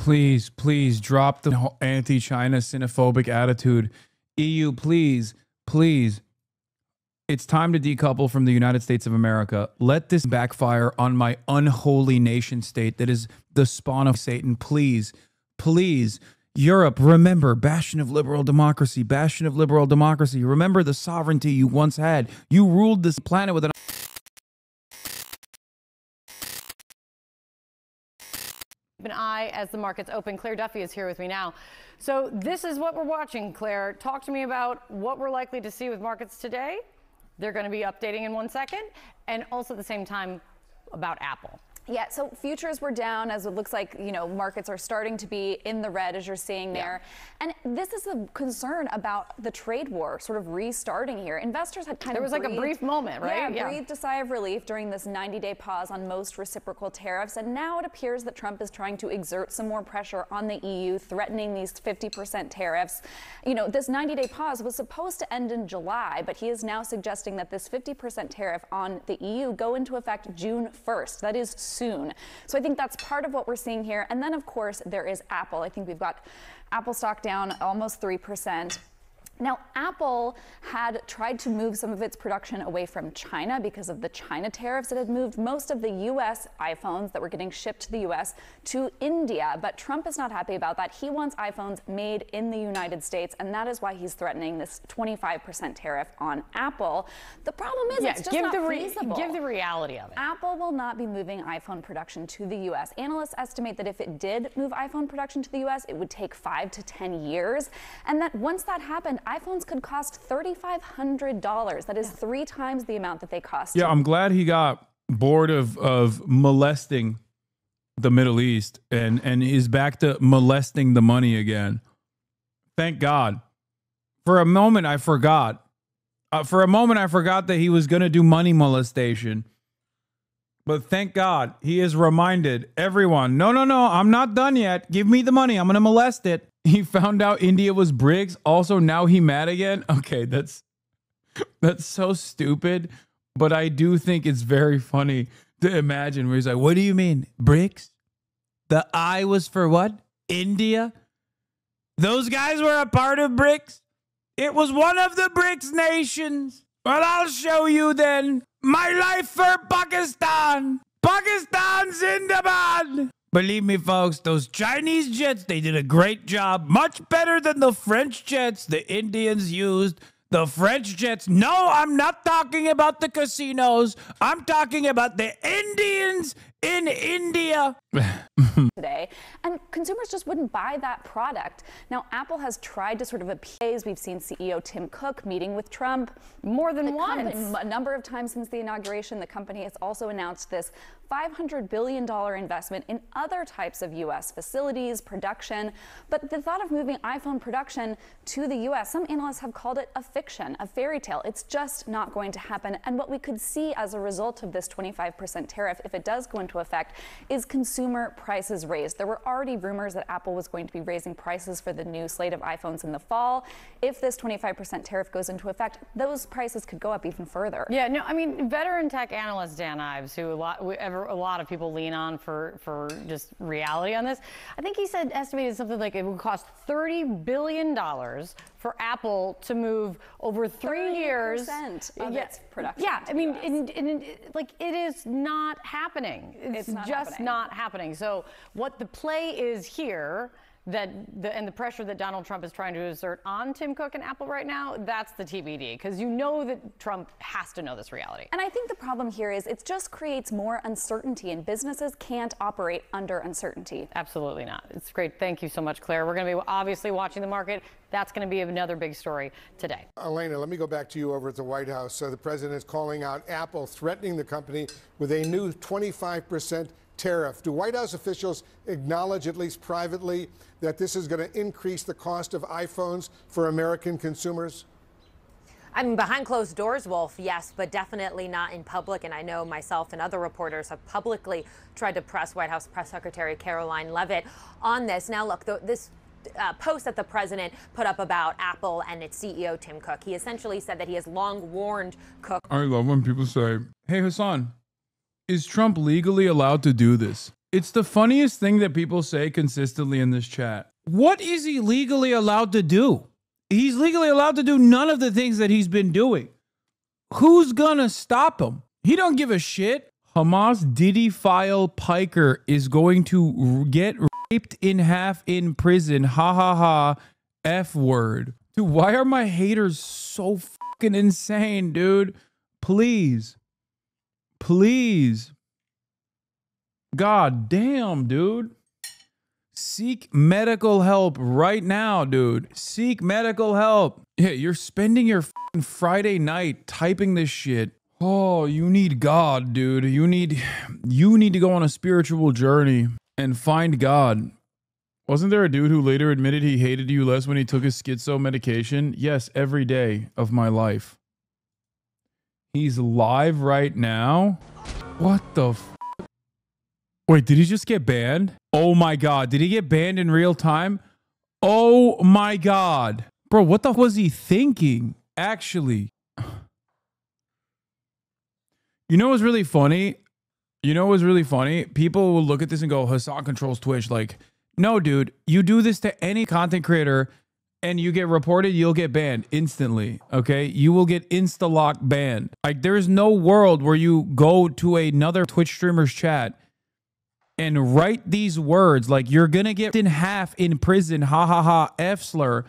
please, please drop the anti-China xenophobic attitude. EU, please, please. It's time to decouple from the United States of America. Let this backfire on my unholy nation state that is the spawn of Satan. Please, please. Europe, remember, bastion of liberal democracy, bastion of liberal democracy. Remember the sovereignty you once had. You ruled this planet with an eye as the markets open. Claire Duffy is here with me now. So this is what we're watching, Claire. Talk to me about what we're likely to see with markets today. They're going to be updating in 1 second, and also at the same time about Apple. Yeah, so futures were down as it looks like, you know, markets are starting to be in the red as you're seeing there. And this is a concern about the trade war sort of restarting here. Investors had kind of like a brief moment, right? Yeah, breathed a sigh of relief during this 90-day pause on most reciprocal tariffs. And now it appears that Trump is trying to exert some more pressure on the EU, threatening these 50% tariffs. You know, this 90-day pause was supposed to end in July, but he is now suggesting that this 50% tariff on the EU go into effect June 1st. That is soon. So I think that's part of what we're seeing here. And then, of course, there is Apple. I think we've got Apple stock down almost 3%. Now, Apple had tried to move some of its production away from China because of the China tariffs. It had moved most of the U.S. iPhones that were getting shipped to the U.S. to India, but Trump is not happy about that. He wants iPhones made in the United States, and that is why he's threatening this 25% tariff on Apple. The problem is it's just not feasible. Give the reality of it. Apple will not be moving iPhone production to the U.S. Analysts estimate that if it did move iPhone production to the U.S., it would take 5 to 10 years, and that once that happened, iPhones could cost $3,500. That is 3 times the amount that they cost. Yeah, I'm glad he got bored of molesting the Middle East and is back to molesting the money again. Thank God. For a moment, I forgot. That he was going to do money molestation. But thank God he has reminded everyone, no, I'm not done yet. Give me the money. I'm going to molest it. He found out India was BRICS. Also, now he mad again. Okay, that's so stupid. But I do think it's very funny to imagine where he's like, what do you mean? BRICS? The I was for what? India? Those guys were a part of BRICS? It was one of the BRICS nations. Well, I'll show you then. My life for Pakistan. Pakistan Zindabad. Believe me, folks, those Chinese jets, they did a great job. Much better than the French jets the Indians used. The French jets. No, I'm not talking about the casinos. I'm talking about the Indians in India. Today, and consumers just wouldn't buy that product. Now, Apple has tried to sort of appease. We've seen CEO Tim Cook meeting with Trump more than once. A number of times since the inauguration. The company has also announced this $500 billion investment in other types of U.S. facilities, production. But the thought of moving iPhone production to the U.S., some analysts have called it a fiction, a fairy tale. It's just not going to happen. And what we could see as a result of this 25% tariff, if it does go into effect, is consumer prices raised. There were already rumors that Apple was going to be raising prices for the new slate of iPhones in the fall. If this 25% tariff goes into effect, those prices could go up even further. Yeah, no, I mean, veteran tech analyst Dan Ives, who a lot of people lean on for just reality on this, I think he said estimated something like it would cost $30 billion for Apple to move over 3 years of its production. Yeah, I mean, like it is not happening. It's just not happening. So what the play is here, and the pressure that Donald Trump is trying to exert on Tim Cook and Apple right now, that's the TBD, because you know that Trump has to know this reality. And I think the problem here is it just creates more uncertainty, and businesses can't operate under uncertainty. Absolutely not. It's great. Thank you so much, Claire. We're going to be obviously watching the market. That's going to be another big story today. Elena, let me go back to you over at the White House. The president is calling out Apple, threatening the company with a new 25% tariff. Do White House officials acknowledge, at least privately, that this is going to increase the cost of iPhones for American consumers? I mean, behind closed doors, Wolf, yes, but definitely not in public. And I know myself and other reporters have publicly tried to press White House Press Secretary Caroline Leavitt on this. Now, look, this post that the president put up about Apple and its CEO, Tim Cook, he essentially said that he has long warned Cook. I love when people say, hey, Hasan, is Trump legally allowed to do this? It's the funniest thing that people say consistently in this chat. What is he legally allowed to do? He's legally allowed to do none of the things that he's been doing. Who's gonna stop him? He don't give a shit. Hamas Diddy file piker is going to get raped in half in prison. Ha ha ha. F word. Dude, why are my haters so fucking insane, dude? Please. Please. God damn, dude. Seek medical help right now, dude. Seek medical help. Yeah, you're spending your fucking Friday night typing this shit. Oh, you need God, dude. You need to go on a spiritual journey and find God. Wasn't there a dude who later admitted he hated you less when he took his schizo medication? Yes, every day of my life. He's live right now? What the f? Wait, did he just get banned? Oh my God, did he get banned in real time? Oh my God. Bro, what the f was he thinking? Actually. You know what's really funny? You know what's really funny? People will look at this and go, Hasan controls Twitch. Like, no, dude, you do this to any content creator and you get reported, you'll get banned instantly, okay? You will get insta-lock banned. Like, there is no world where you go to another Twitch streamer's chat and write these words like, you're gonna get in half in prison, ha ha ha, F slur.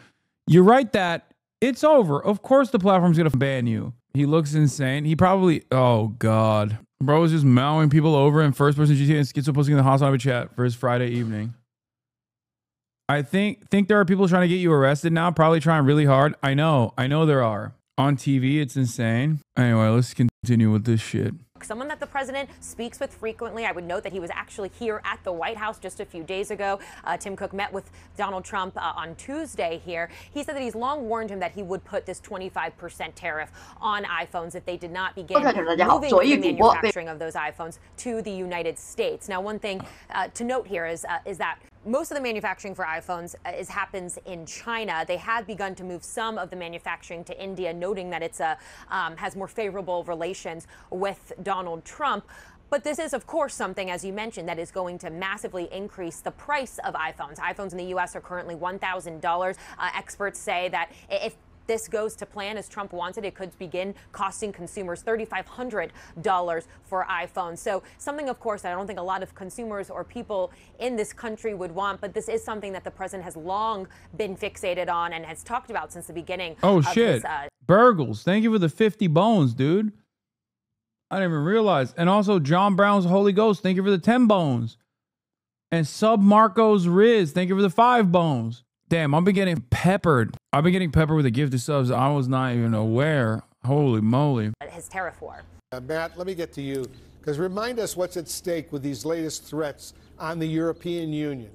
You write that, it's over. Of course the platform's gonna ban you. He looks insane. He probably, oh God. Bro is just mowing people over in first person GTA and schizo posting in the HasanAbi chat for his Friday evening. I think there are people trying to get you arrested now, probably trying really hard. I know there are. On TV, it's insane. Anyway, let's continue with this shit. Someone that the president speaks with frequently. I would note that he was actually here at the White House just a few days ago. Tim Cook met with Donald Trump on Tuesday here. He said that he's long warned him that he would put this 25% tariff on iPhones if they did not begin moving the manufacturing of those iPhones to the United States. Now, one thing to note here is that most of the manufacturing for iPhones happens in China. They have begun to move some of the manufacturing to India, noting that it's has more favorable relations with Donald Trump. But this is, of course, something, as you mentioned, that is going to massively increase the price of iPhones. iPhones in the U.S. are currently $1,000. Experts say that if this goes to plan as Trump wants it, it could begin costing consumers $3,500 for iPhones. So something, of course, that I don't think a lot of consumers or people in this country would want, but this is something that the president has long been fixated on and has talked about since the beginning. Oh, shit. Burgles, thank you for the 50 bones, dude. I didn't even realize. And also, John Brown's Holy Ghost, thank you for the 10 bones. And Sub Marcos Riz, thank you for the 5 bones. Damn, I've been getting peppered. I've been getting peppered with the gift of subs. I was not even aware. Holy moly. His tariff war. Matt, let me get to you, because remind us what's at stake with these latest threats on the European Union.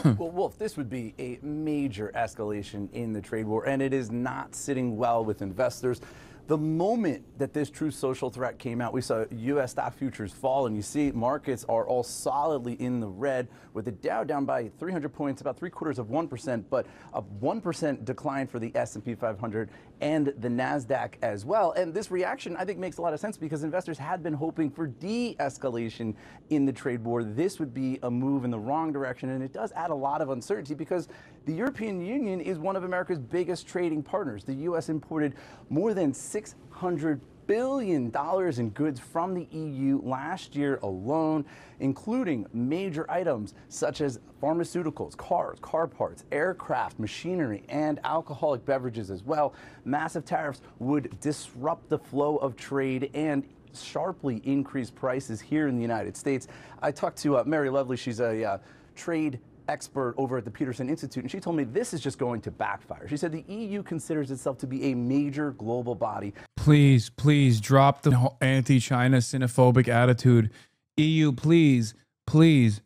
Well, Wolf, this would be a major escalation in the trade war, and it is not sitting well with investors. The moment that this true social threat came out, we saw U.S. stock futures fall, and you see markets are all solidly in the red, with the Dow down by 300 points, about 0.75%, but a 1% decline for the S&P 500 and the NASDAQ as well. And this reaction, I think, makes a lot of sense because investors had been hoping for de-escalation in the trade war. This would be a move in the wrong direction, and it does add a lot of uncertainty because the European Union is one of America's biggest trading partners. The U.S. imported more than $600 billion in goods from the EU last year alone, including major items such as pharmaceuticals, cars, car parts, aircraft, machinery, and alcoholic beverages as well. Massive tariffs would disrupt the flow of trade and sharply increase prices here in the United States. I talked to Mary Lovely. She's a trade expert over at the Peterson Institute, and she told me this is just going to backfire. She said the EU considers itself to be a major global body. Please, please drop the anti-China xenophobic attitude. EU, please, please.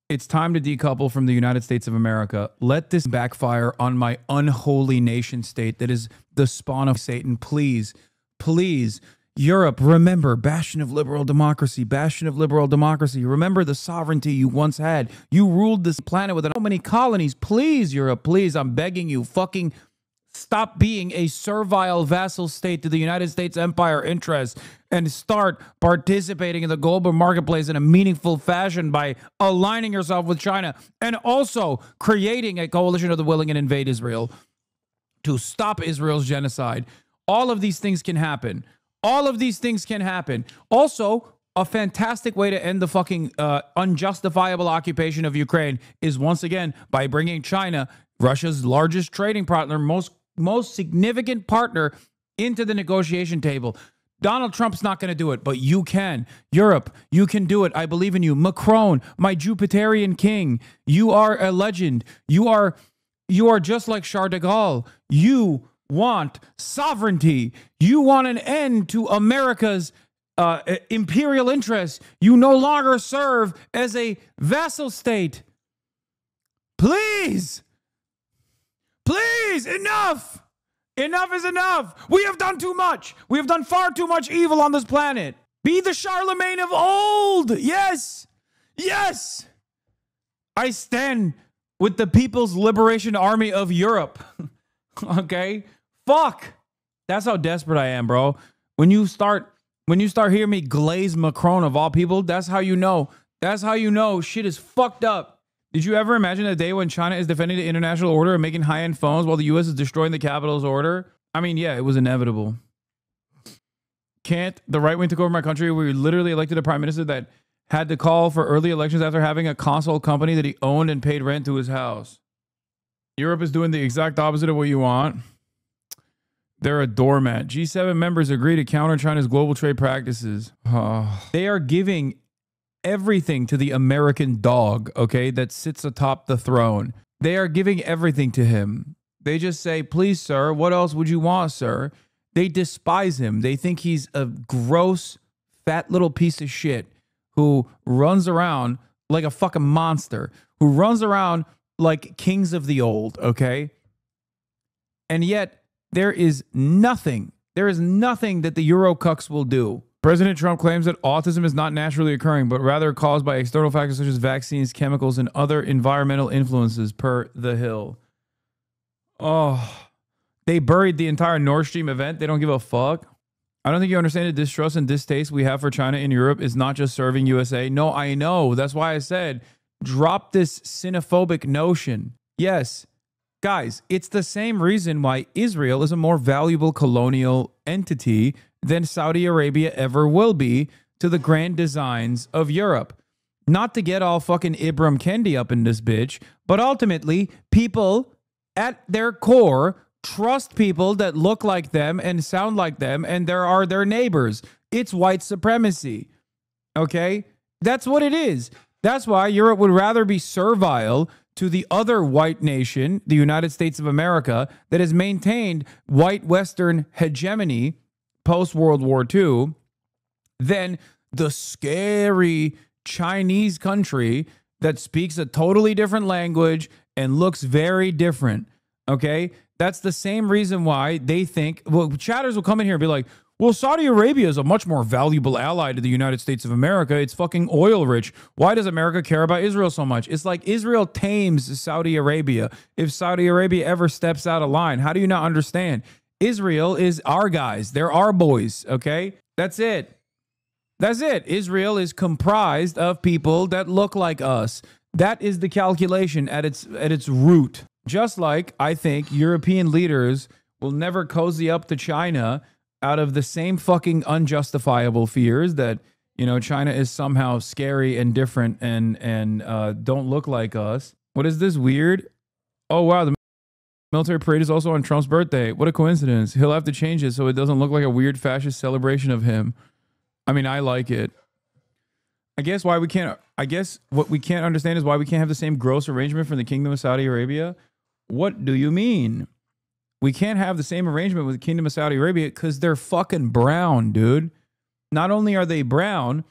It's time to decouple from the United States of America. Let this backfire on my unholy nation state that is the spawn of Satan. Please, please. Europe, remember, bastion of liberal democracy, bastion of liberal democracy. Remember the sovereignty you once had. You ruled this planet with so many colonies. Please, Europe, please, I'm begging you, fucking Stop being a servile vassal state to the United States empire interests and start participating in the global marketplace in a meaningful fashion by aligning yourself with China and also creating a coalition of the willing and invade Israel to stop Israel's genocide. All of these things can happen. All of these things can happen. Also, a fantastic way to end the fucking unjustifiable occupation of Ukraine is once again by bringing China, Russia's largest trading partner, most significant partner, into the negotiation table. Donald Trump's not going to do it, but you can. Europe, you can do it. I believe in you. Macron, my Jupiterian king, you are a legend. You are just like Charles de Gaulle. You want sovereignty. You want an end to America's imperial interests. You no longer serve as a vassal state. Please, enough. Enough is enough. We have done too much. We have done far too much evil on this planet. Be the Charlemagne of old. Yes. Yes. I stand with the People's Liberation Army of Europe. Okay? Fuck. That's how desperate I am, bro. When you start hearing me glaze Macron of all people, that's how you know. That's how you know shit is fucked up. Did you ever imagine a day when China is defending the international order and making high-end phones while the U.S. is destroying the capital's order? I mean, yeah, it was inevitable. Can't the right wing took over my country? We literally elected a prime minister that had to call for early elections after having a console company that he owned and paid rent to his house. Europe is doing the exact opposite of what you want. They're a doormat. G7 members agree to counter China's global trade practices. They are giving everything to the American dog, okay, that sits atop the throne. They are giving everything to him. They just say, please, sir, what else would you want, sir? They despise him. They think he's a gross, fat little piece of shit who runs around like a fucking monster, who runs around like kings of the old, okay? And yet, there is nothing that the Eurocucks will do. President Trump claims that autism is not naturally occurring, but rather caused by external factors such as vaccines, chemicals, and other environmental influences, per The Hill. Oh, they buried the entire Nord Stream event. They don't give a fuck. I don't think you understand the distrust and distaste we have for China in Europe is not just serving USA. No, I know. That's why I said, drop this xenophobic notion. Yes, guys, it's the same reason why Israel is a more valuable colonial entity than Saudi Arabia ever will be to the grand designs of Europe. Not to get all fucking Ibram Kendi up in this bitch, but ultimately, people at their core trust people that look like them and sound like them, and there are their neighbors. It's white supremacy. Okay? That's what it is. That's why Europe would rather be servile to the other white nation, the United States of America, that has maintained white Western hegemony post-World War II, than the scary Chinese country that speaks a totally different language and looks very different. Okay? That's the same reason why they think, well, chatters will come in here and be like, well, Saudi Arabia is a much more valuable ally to the United States of America. It's fucking oil rich. Why does America care about Israel so much? It's like Israel tames Saudi Arabia. If Saudi Arabia ever steps out of line, how do you not understand? Israel is our guys. They're our boys, okay? That's it. That's it. Israel is comprised of people that look like us. That is the calculation at its root. Just like I think European leaders will never cozy up to China out of the same fucking unjustifiable fears that, you know, China is somehow scary and different and don't look like us. What is this weird? Oh, wow. The military parade is also on Trump's birthday. What a coincidence. He'll have to change it so it doesn't look like a weird fascist celebration of him. I mean, I like it. I guess what we can't understand is why we can't have the same gross arrangement for the Kingdom of Saudi Arabia. What do you mean? We can't have the same arrangement with the Kingdom of Saudi Arabia because they're fucking brown, dude. Not only are they brown,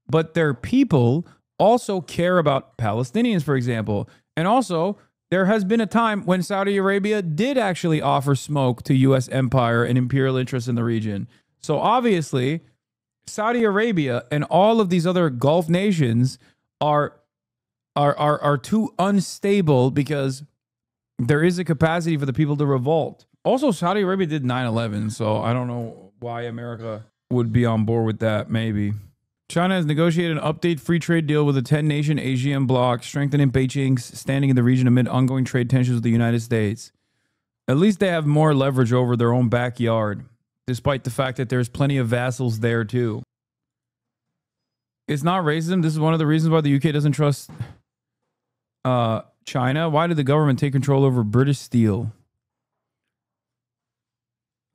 but their people also care about Palestinians, for example. And also, there has been a time when Saudi Arabia did actually offer smoke to U.S. empire and imperial interests in the region. So obviously, Saudi Arabia and all of these other Gulf nations are too unstable because there is a capacity for the people to revolt. Also, Saudi Arabia did 9/11, so I don't know why America would be on board with that, maybe. China has negotiated an update free trade deal with a 10-nation Asian bloc, strengthening Beijing's standing in the region amid ongoing trade tensions with the United States. At least they have more leverage over their own backyard, despite the fact that there's plenty of vassals there, too. It's not racism. This is one of the reasons why the UK doesn't trust China. Why did the government take control over British Steel?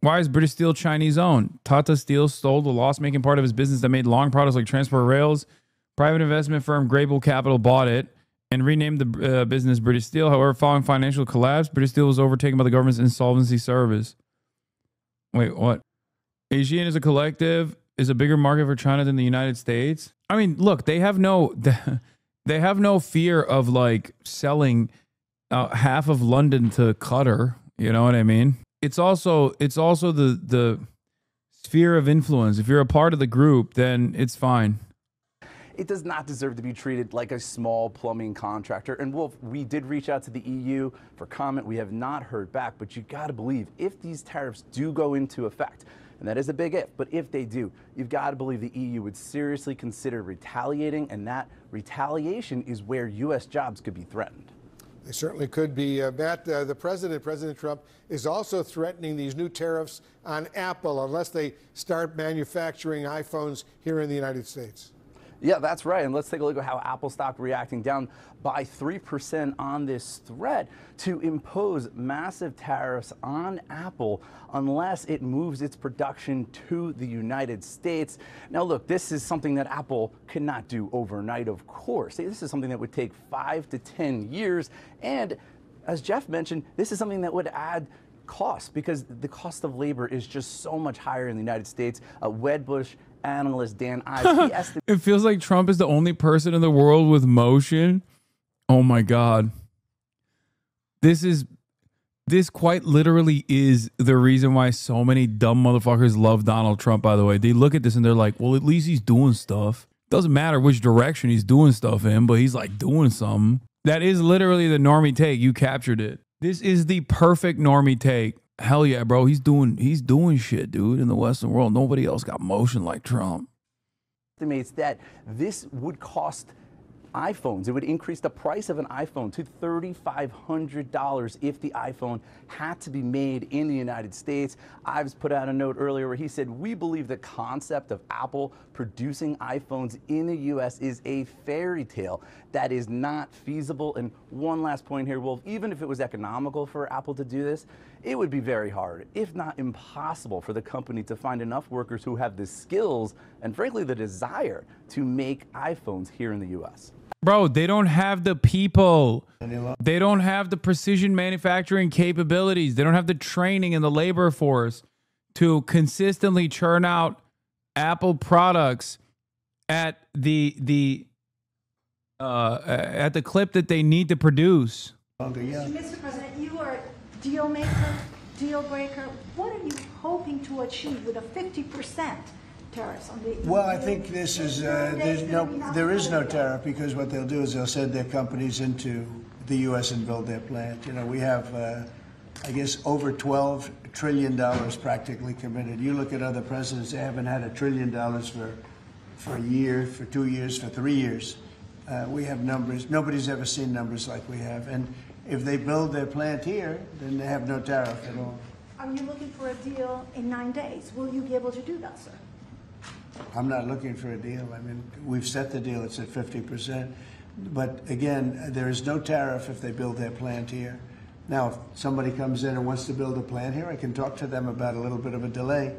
Why is British Steel Chinese owned? Tata Steel stole the loss-making part of his business that made long products like transport rails. Private investment firm Grable Capital bought it and renamed the business British Steel. However, following financial collapse, British Steel was overtaken by the government's insolvency service. Wait, what? ASEAN as a collective is a bigger market for China than the United States. I mean, look, they have no fear of like selling half of London to Qatar. You know what I mean? It's also the sphere of influence. If you're a part of the group, then it's fine. It does not deserve to be treated like a small plumbing contractor. And Wolf, we did reach out to the EU for comment. We have not heard back, but you got to believe if these tariffs do go into effect, and that is a big if, but if they do, you've got to believe the EU would seriously consider retaliating, and that retaliation is where U.S. jobs could be threatened. They certainly could be. Matt, President Trump, is also threatening these new tariffs on Apple unless they start manufacturing iPhones here in the United States. Yeah, that's right. And let's take a look at how Apple stock reacting, down by 3% on this threat to impose massive tariffs on Apple unless it moves its production to the United States. Now, look, this is something that Apple cannot do overnight, of course. This is something that would take 5 to 10 years. And as Jeff mentioned, this is something that would add costs because the cost of labor is just so much higher in the United States. Wedbush analyst Dan Ives, it feels like Trump is the only person in the world with motion. Oh my God. This quite literally is the reason why so many dumb motherfuckers love Donald Trump, by the way. They look at this and they're like, well, at least he's doing stuff. Doesn't matter which direction he's doing stuff in, but he's like doing something. That is literally the normie take. You captured it. This is the perfect normie take. Hell yeah, bro. He's doing shit, dude, in the Western world. Nobody else got motion like Trump. Estimates that this would cost iPhones. It would increase the price of an iPhone to $3,500 if the iPhone had to be made in the United States. Ives put out a note earlier where he said, we believe the concept of Apple producing iPhones in the U.S. is a fairy tale that is not feasible. And one last point here, Wolf, even if it was economical for Apple to do this, it would be very hard, if not impossible, for the company to find enough workers who have the skills and, frankly, the desire to make iPhones here in the U.S. Bro, they don't have the people. They don't have the precision manufacturing capabilities. They don't have the training and the labor force to consistently churn out Apple products at the clip that they need to produce. Mr. President, you are a deal maker, deal breaker. What are you hoping to achieve with a 50% tariffs on the? Well, I think this is there is no tariff because what they'll do is they'll send their companies into the U.S. and build their plant. You know, we have I guess over $12 trillion practically committed. You look at other presidents; they haven't had $1 trillion for a year, for 2 years, for 3 years. We have numbers. Nobody's ever seen numbers like we have. And if they build their plant here, then they have no tariff at all. Are you looking for a deal in 9 days? Will you be able to do that, sir? I'm not looking for a deal. I mean, we've set the deal. It's at 50%. But again, there is no tariff if they build their plant here. Now, if somebody comes in and wants to build a plant here, I can talk to them about a little bit of a delay.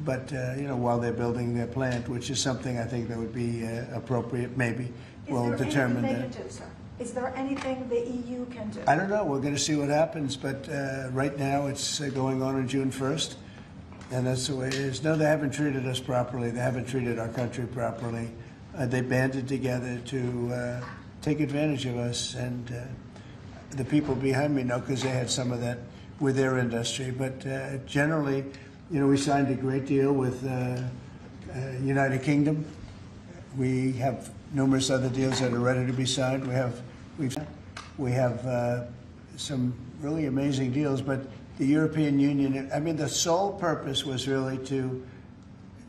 But, you know, while they're building their plant, which is something I think that would be appropriate, maybe, we'll determine that. Is there anything they can do, sir? Is there anything the EU can do? I don't know. We're going to see what happens. But right now it's going on June 1st. And that's the way it is. No, they haven't treated us properly. They haven't treated our country properly. They banded together to take advantage of us. And the people behind me know because they had some of that with their industry. But generally, you know, we signed a great deal with United Kingdom. We have numerous other deals that are ready to be signed. We have some really amazing deals. But the European Union, I mean, the sole purpose was really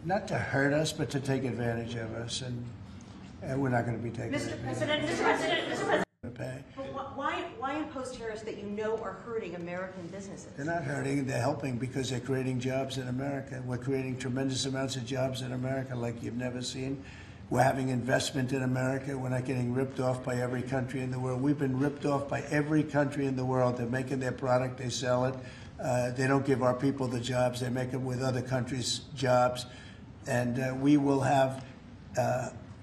not to hurt us, but to take advantage of us. And we're not going to be taking Mr. advantage. Mr. President. Pay. But why impose tariffs that you know are hurting American businesses? They're not hurting, they're helping because they're creating jobs in America. We're creating tremendous amounts of jobs in America like you've never seen. We're having investment in America. We're not getting ripped off by every country in the world. We've been ripped off by every country in the world. They're making their product, they sell it. They don't give our people the jobs. They make it with other countries' jobs. And we will have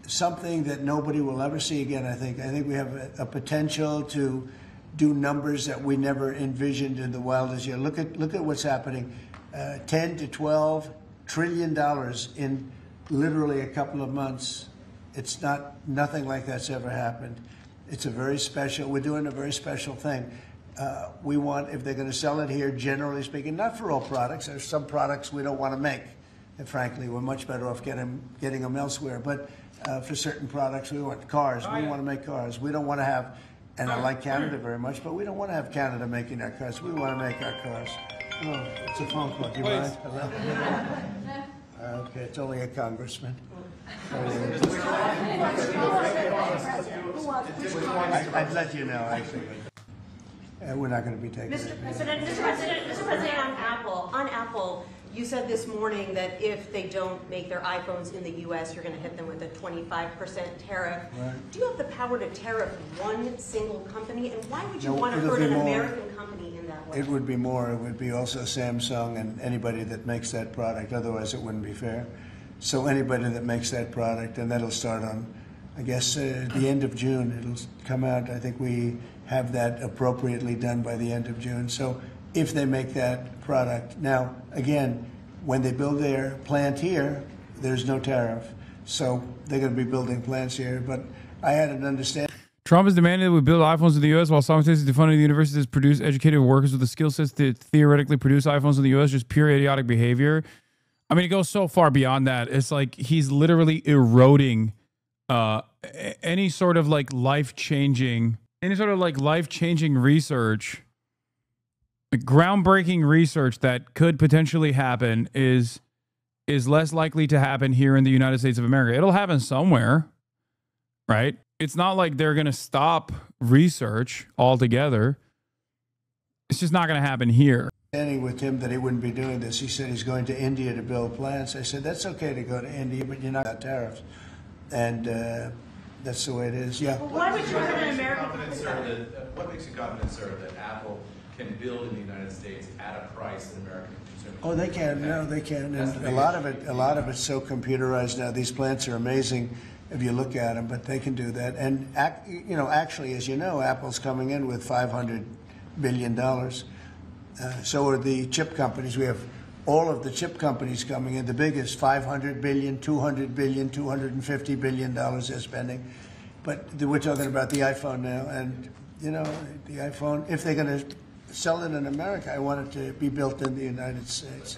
something that nobody will ever see again, I think. I think we have a potential to do numbers that we never envisioned in the wildest year. Look at what's happening. 10 to 12 trillion dollars in literally a couple of months. It's nothing like that's ever happened. It's we're doing a very special thing. We want, if they're going to sell it here, generally speaking, not for all products. There's some products we don't want to make. And frankly, we're much better off getting them elsewhere. But for certain products, we want cars. We want to make cars. We don't want to have, and I like Canada very much, but we don't want to have Canada making our cars. We want to make our cars. Oh, it's a phone call. Do you mind? Hello? Okay, it's only a congressman. I'd let you know, actually. We're not going to be taking it. Mr. President, on Apple, you said this morning that if they don't make their iPhones in the U.S., you're going to hit them with a 25% tariff. Right. Do you have the power to tariff one single company? And why would you want to hurt an American company in that way? It would be more. It would be also Samsung and anybody that makes that product. Otherwise, it wouldn't be fair. So anybody that makes that product, and that'll start on, I guess, the end of June. It'll come out. I think we have that appropriately done by the end of June. So if they make that product. Now, again, when they build their plant here, there's no tariff. So they're going to be building plants here. But I had an understanding. Trump has demanded that we build iPhones in the U.S. while simultaneously defunding the universities to produce educated workers with the skill sets to theoretically produce iPhones in the U.S. Just pure idiotic behavior. I mean, it goes so far beyond that. It's like he's literally eroding any sort of like life-changing research. Groundbreaking research that could potentially happen is less likely to happen here in the United States of America. It'll happen somewhere, right? It's not like they're going to stop research altogether. It's just not going to happen here. With him that he wouldn't be doing this. He said he's going to India to build plants. I said, that's okay to go to India, but you're not about tariffs. And that's the way it is. Yeah. Well, why would you hurt an American company? What makes you confident, sir, that Apple can build in the United States at a price that American consumers? Oh, they can. No, they can. And a lot of it's so computerized now. These plants are amazing if you look at them, but they can do that. And actually, as you know, Apple's coming in with $500 billion. So are the chip companies. We have all of the chip companies coming in. The biggest, $500 billion, $200 billion, $250 billion they're spending. But we're talking about the iPhone now, and the iPhone. If they're going to sell it in America, I want it to be built in the United States.